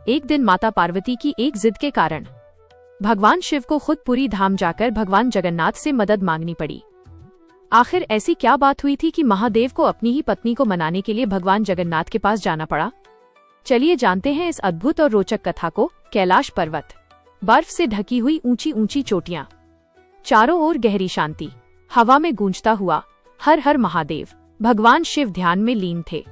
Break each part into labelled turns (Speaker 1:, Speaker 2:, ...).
Speaker 1: एक दिन माता पार्वती की एक जिद के कारण भगवान शिव को खुद पुरी धाम जाकर भगवान जगन्नाथ से मदद मांगनी पड़ी। आखिर ऐसी क्या बात हुई थी कि महादेव को अपनी ही पत्नी को मनाने के लिए भगवान जगन्नाथ के पास जाना पड़ा? चलिए जानते हैं इस अद्भुत और रोचक कथा को। कैलाश पर्वत, बर्फ से ढकी हुई ऊंची ऊंची चोटियां, चारों ओर गहरी शांति, हवा में गूंजता हुआ हर हर महादेव। भगवान शिव ध्यान में लीन थे।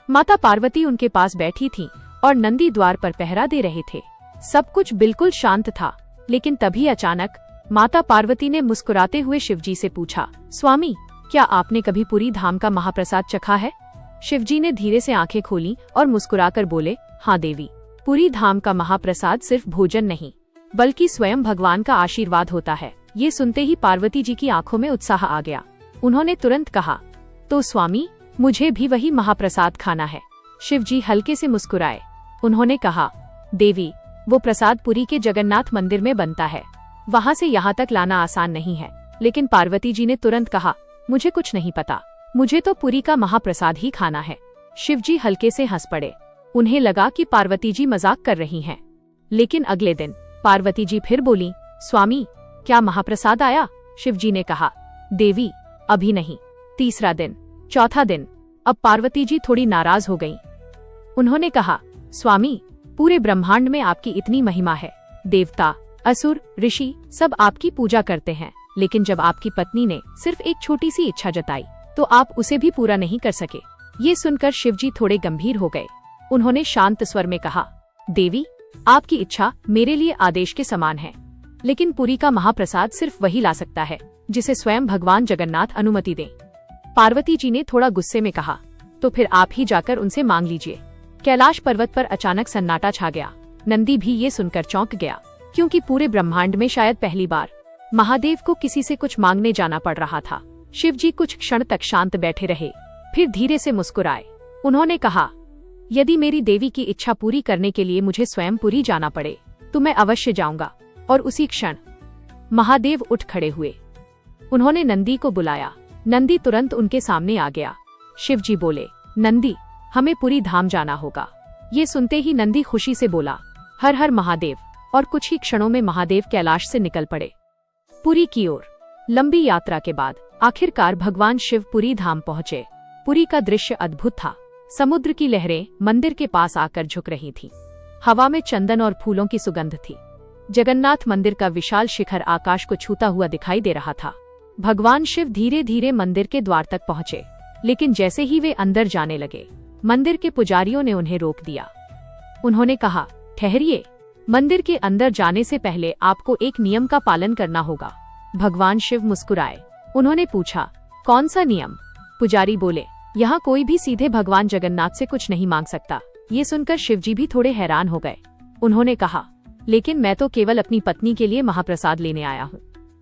Speaker 1: माता पार्वती उनके पास बैठी थीं और नंदी द्वार पर पहरा दे रहे थे। सब कुछ बिल्कुल शांत था, लेकिन तभी अचानक माता पार्वती ने मुस्कुराते हुए शिवजी से पूछा, स्वामी, क्या आपने कभी पुरी धाम का महाप्रसाद चखा है? शिवजी ने धीरे से आंखें खोली और मुस्कुराकर बोले, हाँ देवी, पुरी धाम का महाप्रसाद सिर्फ भोजन नहीं, बल्कि स्वयं भगवान का आशीर्वाद होता है। ये सुनते ही पार्वती जी की आंखों में उत्साह आ गया। उन्होंने तुरंत कहा, तो स्वामी, मुझे भी वही महाप्रसाद खाना है। शिवजी हल्के से मुस्कुराए। उन्होंने कहा, देवी, वो प्रसाद पुरी के जगन्नाथ मंदिर में बनता है, वहाँ से यहाँ तक लाना आसान नहीं है। लेकिन पार्वती जी ने तुरंत कहा, मुझे कुछ नहीं पता, मुझे तो पुरी का महाप्रसाद ही खाना है। शिवजी हल्के से हंस पड़े। उन्हें लगा कि पार्वती जी मजाक कर रही हैं। लेकिन अगले दिन पार्वती जी फिर बोली, स्वामी, क्या महाप्रसाद आया? शिवजी ने कहा, देवी, अभी नहीं। तीसरा दिन, चौथा दिन, अब पार्वती जी थोड़ी नाराज हो गईं। उन्होंने कहा, स्वामी, पूरे ब्रह्मांड में आपकी इतनी महिमा है, देवता, असुर, ऋषि सब आपकी पूजा करते हैं, लेकिन जब आपकी पत्नी ने सिर्फ एक छोटी सी इच्छा जताई तो आप उसे भी पूरा नहीं कर सके। ये सुनकर शिवजी थोड़े गंभीर हो गए। उन्होंने शांत स्वर में कहा, देवी, आपकी इच्छा मेरे लिए आदेश के समान है, लेकिन पुरी का महाप्रसाद सिर्फ वही ला सकता है जिसे स्वयं भगवान जगन्नाथ अनुमति दें। पार्वती जी ने थोड़ा गुस्से में कहा, तो फिर आप ही जाकर उनसे मांग लीजिए। कैलाश पर्वत पर अचानक सन्नाटा छा गया। नंदी भी ये सुनकर चौंक गया, क्योंकि पूरे ब्रह्मांड में शायद पहली बार महादेव को किसी से कुछ मांगने जाना पड़ रहा था। शिवजी कुछ क्षण तक शांत बैठे रहे, फिर धीरे से मुस्कुराए। उन्होंने कहा, यदि मेरी देवी की इच्छा पूरी करने के लिए मुझे स्वयं पुरी जाना पड़े तो मैं अवश्य जाऊंगा। और उसी क्षण महादेव उठ खड़े हुए। उन्होंने नंदी को बुलाया। नंदी तुरंत उनके सामने आ गया। शिवजी बोले, नंदी, हमें पुरी धाम जाना होगा। ये सुनते ही नंदी खुशी से बोला, हर हर महादेव। और कुछ ही क्षणों में महादेव कैलाश से निकल पड़े पुरी की ओर। लंबी यात्रा के बाद आखिरकार भगवान शिव पुरी धाम पहुँचे। पुरी का दृश्य अद्भुत था। समुद्र की लहरें मंदिर के पास आकर झुक रही थीं। हवा में चंदन और फूलों की सुगंध थी। जगन्नाथ मंदिर का विशाल शिखर आकाश को छूता हुआ दिखाई दे रहा था। भगवान शिव धीरे धीरे मंदिर के द्वार तक पहुँचे, लेकिन जैसे ही वे अंदर जाने लगे, मंदिर के पुजारियों ने उन्हें रोक दिया। उन्होंने कहा, ठहरिए, मंदिर के अंदर जाने से पहले आपको एक नियम का पालन करना होगा। भगवान शिव मुस्कुराए। उन्होंने पूछा, कौन सा नियम? पुजारी बोले, यहाँ कोई भी सीधे भगवान जगन्नाथ से कुछ नहीं मांग सकता। ये सुनकर शिवजी भी थोड़े हैरान हो गए। उन्होंने कहा, लेकिन मैं तो केवल अपनी पत्नी के लिए महाप्रसाद लेने आया हूँ।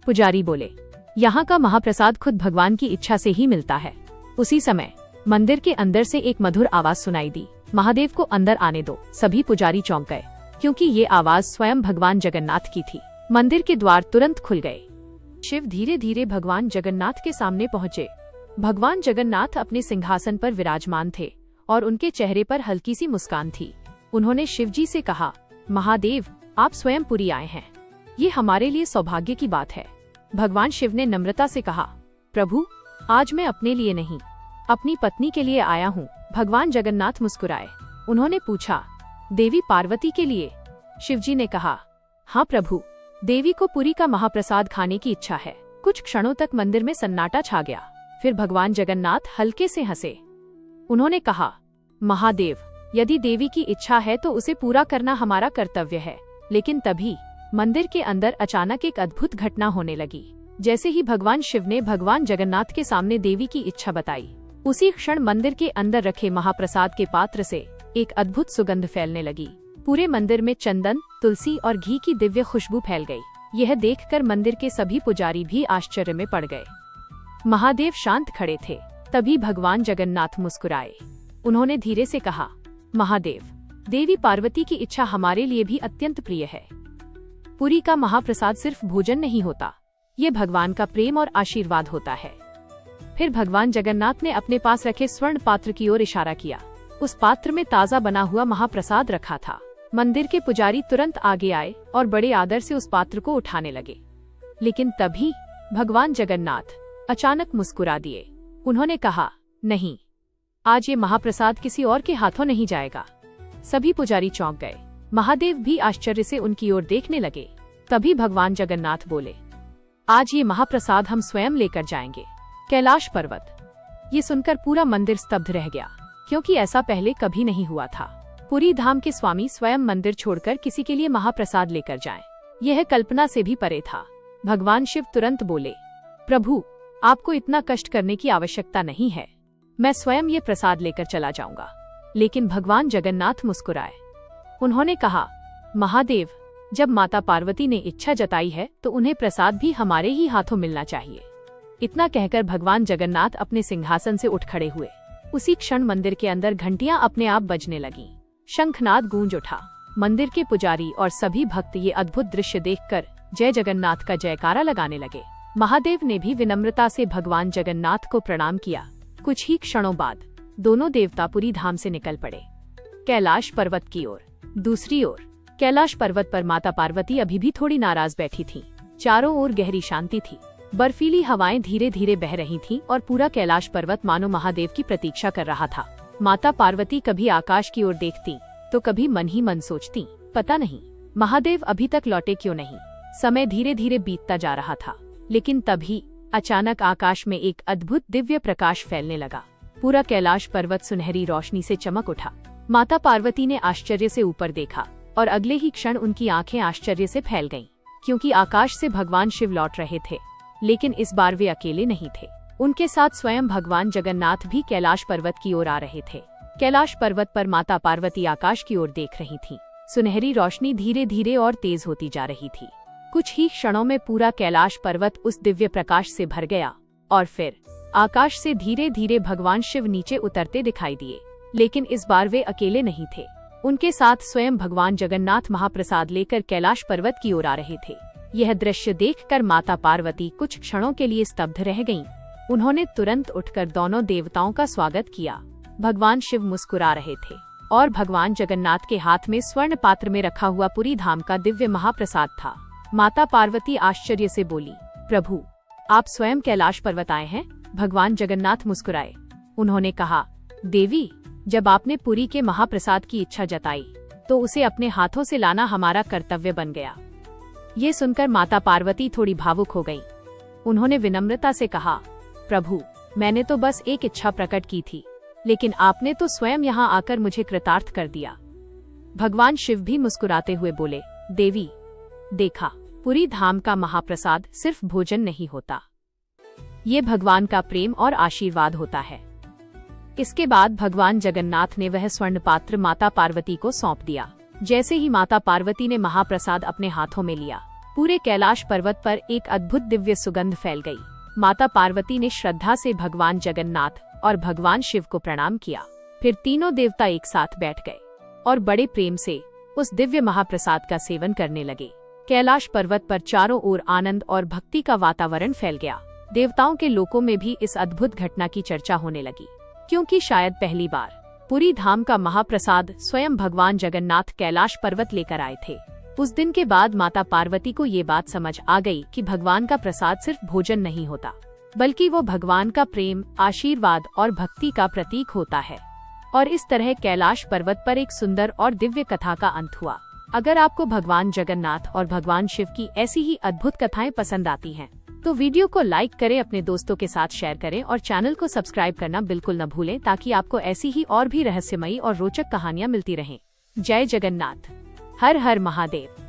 Speaker 1: पुजारी बोले, यहाँ का महाप्रसाद खुद भगवान की इच्छा से ही मिलता है। उसी समय मंदिर के अंदर से एक मधुर आवाज सुनाई दी, महादेव को अंदर आने दो। सभी पुजारी चौंक गए, क्योंकि ये आवाज स्वयं भगवान जगन्नाथ की थी। मंदिर के द्वार तुरंत खुल गए। शिव धीरे धीरे भगवान जगन्नाथ के सामने पहुँचे। भगवान जगन्नाथ अपने सिंहासन पर विराजमान थे और उनके चेहरे पर हल्की सी मुस्कान थी। उन्होंने शिवजी से कहा, महादेव, आप स्वयं पुरी आए हैं, ये हमारे लिए सौभाग्य की बात है। भगवान शिव ने नम्रता से कहा, प्रभु, आज मैं अपने लिए नहीं, अपनी पत्नी के लिए आया हूँ। भगवान जगन्नाथ मुस्कुराए। उन्होंने पूछा, देवी पार्वती के लिए? शिवजी ने कहा, हाँ प्रभु, देवी को पुरी का महाप्रसाद खाने की इच्छा है। कुछ क्षणों तक मंदिर में सन्नाटा छा गया। फिर भगवान जगन्नाथ हल्के से हंसे। उन्होंने कहा, महादेव, यदि देवी की इच्छा है तो उसे पूरा करना हमारा कर्तव्य है। लेकिन तभी मंदिर के अंदर अचानक एक अद्भुत घटना होने लगी। जैसे ही भगवान शिव ने भगवान जगन्नाथ के सामने देवी की इच्छा बताई, उसी क्षण मंदिर के अंदर रखे महाप्रसाद के पात्र से एक अद्भुत सुगंध फैलने लगी। पूरे मंदिर में चंदन, तुलसी और घी की दिव्य खुशबू फैल गई। यह देखकर मंदिर के सभी पुजारी भी आश्चर्य में पड़ गए। महादेव शांत खड़े थे। तभी भगवान जगन्नाथ मुस्कुराए। उन्होंने धीरे से कहा, महादेव, देवी पार्वती की इच्छा हमारे लिए भी अत्यंत प्रिय है। पुरी का महाप्रसाद सिर्फ भोजन नहीं होता, ये भगवान का प्रेम और आशीर्वाद होता है। फिर भगवान जगन्नाथ ने अपने पास रखे स्वर्ण पात्र की ओर इशारा किया। उस पात्र में ताजा बना हुआ महाप्रसाद रखा था। मंदिर के पुजारी तुरंत आगे आए और बड़े आदर से उस पात्र को उठाने लगे। लेकिन तभी भगवान जगन्नाथ अचानक मुस्कुरा दिए। उन्होंने कहा, नहीं, आज ये महाप्रसाद किसी और के हाथों नहीं जाएगा। सभी पुजारी चौंक गए। महादेव भी आश्चर्य से उनकी ओर देखने लगे। तभी भगवान जगन्नाथ बोले, आज ये महाप्रसाद हम स्वयं लेकर जाएंगे, कैलाश पर्वत। ये सुनकर पूरा मंदिर स्तब्ध रह गया, क्योंकि ऐसा पहले कभी नहीं हुआ था। पुरी धाम के स्वामी स्वयं मंदिर छोड़कर किसी के लिए महाप्रसाद लेकर जाएं, यह कल्पना से भी परे था। भगवान शिव तुरंत बोले, प्रभु, आपको इतना कष्ट करने की आवश्यकता नहीं है, मैं स्वयं ये प्रसाद लेकर चला जाऊंगा। लेकिन भगवान जगन्नाथ मुस्कुराए। उन्होंने कहा, महादेव, जब माता पार्वती ने इच्छा जताई है तो उन्हें प्रसाद भी हमारे ही हाथों मिलना चाहिए। इतना कहकर भगवान जगन्नाथ अपने सिंहासन से उठ खड़े हुए। उसी क्षण मंदिर के अंदर घंटियां अपने आप बजने लगीं। शंखनाद गूंज उठा। मंदिर के पुजारी और सभी भक्त ये अद्भुत दृश्य देखकर जय जगन्नाथ का जयकारा लगाने लगे। महादेव ने भी विनम्रता से भगवान जगन्नाथ को प्रणाम किया। कुछ ही क्षणों बाद दोनों देवता पुरी धाम से निकल पड़े, कैलाश पर्वत की ओर। दूसरी ओर कैलाश पर्वत पर माता पार्वती अभी भी थोड़ी नाराज बैठी थीं। चारों ओर गहरी शांति थी। बर्फीली हवाएं धीरे धीरे बह रही थीं और पूरा कैलाश पर्वत मानो महादेव की प्रतीक्षा कर रहा था। माता पार्वती कभी आकाश की ओर देखती तो कभी मन ही मन सोचती, पता नहीं महादेव अभी तक लौटे क्यों नहीं। समय धीरे धीरे बीतता जा रहा था, लेकिन तभी अचानक आकाश में एक अद्भुत दिव्य प्रकाश फैलने लगा। पूरा कैलाश पर्वत सुनहरी रोशनी से चमक उठा। माता पार्वती ने आश्चर्य से ऊपर देखा और अगले ही क्षण उनकी आंखें आश्चर्य से फैल गईं, क्योंकि आकाश से भगवान शिव लौट रहे थे। लेकिन इस बार वे अकेले नहीं थे, उनके साथ स्वयं भगवान जगन्नाथ भी कैलाश पर्वत की ओर आ रहे थे। कैलाश पर्वत पर माता पार्वती आकाश की ओर देख रही थीं। सुनहरी रोशनी धीरे धीरे और तेज होती जा रही थी। कुछ ही क्षणों में पूरा कैलाश पर्वत उस दिव्य प्रकाश से भर गया और फिर आकाश से धीरे धीरे भगवान शिव नीचे उतरते दिखाई दिए। लेकिन इस बार वे अकेले नहीं थे, उनके साथ स्वयं भगवान जगन्नाथ महाप्रसाद लेकर कैलाश पर्वत की ओर आ रहे थे। यह दृश्य देखकर माता पार्वती कुछ क्षणों के लिए स्तब्ध रह गईं। उन्होंने तुरंत उठकर दोनों देवताओं का स्वागत किया। भगवान शिव मुस्कुरा रहे थे और भगवान जगन्नाथ के हाथ में स्वर्ण पात्र में रखा हुआ पुरी धाम का दिव्य महाप्रसाद था। माता पार्वती आश्चर्य से बोली, प्रभु, आप स्वयं कैलाश पर्वत आए हैं? भगवान जगन्नाथ मुस्कुराए। उन्होंने कहा, देवी, जब आपने पुरी के महाप्रसाद की इच्छा जताई तो उसे अपने हाथों से लाना हमारा कर्तव्य बन गया। ये सुनकर माता पार्वती थोड़ी भावुक हो गईं। उन्होंने विनम्रता से कहा, प्रभु, मैंने तो बस एक इच्छा प्रकट की थी, लेकिन आपने तो स्वयं यहाँ आकर मुझे कृतार्थ कर दिया। भगवान शिव भी मुस्कुराते हुए बोले, देवी, देखा, पुरी धाम का महाप्रसाद सिर्फ भोजन नहीं होता, ये भगवान का प्रेम और आशीर्वाद होता है। इसके बाद भगवान जगन्नाथ ने वह स्वर्ण पात्र माता पार्वती को सौंप दिया। जैसे ही माता पार्वती ने महाप्रसाद अपने हाथों में लिया, पूरे कैलाश पर्वत पर एक अद्भुत दिव्य सुगंध फैल गई। माता पार्वती ने श्रद्धा से भगवान जगन्नाथ और भगवान शिव को प्रणाम किया। फिर तीनों देवता एक साथ बैठ गए और बड़े प्रेम से उस दिव्य महाप्रसाद का सेवन करने लगे। कैलाश पर्वत पर चारों ओर आनंद और भक्ति का वातावरण फैल गया। देवताओं के लोकों में भी इस अद्भुत घटना की चर्चा होने लगी, क्योंकि शायद पहली बार पुरी धाम का महाप्रसाद स्वयं भगवान जगन्नाथ कैलाश पर्वत लेकर आए थे। उस दिन के बाद माता पार्वती को ये बात समझ आ गई कि भगवान का प्रसाद सिर्फ भोजन नहीं होता, बल्कि वो भगवान का प्रेम, आशीर्वाद और भक्ति का प्रतीक होता है। और इस तरह कैलाश पर्वत पर एक सुंदर और दिव्य कथा का अंत हुआ। अगर आपको भगवान जगन्नाथ और भगवान शिव की ऐसी ही अद्भुत कथाएं पसंद आती हैं, तो वीडियो को लाइक करें, अपने दोस्तों के साथ शेयर करें और चैनल को सब्सक्राइब करना बिल्कुल न भूलें, ताकि आपको ऐसी ही और भी रहस्यमयी और रोचक कहानियां मिलती रहें। जय जगन्नाथ। हर हर महादेव।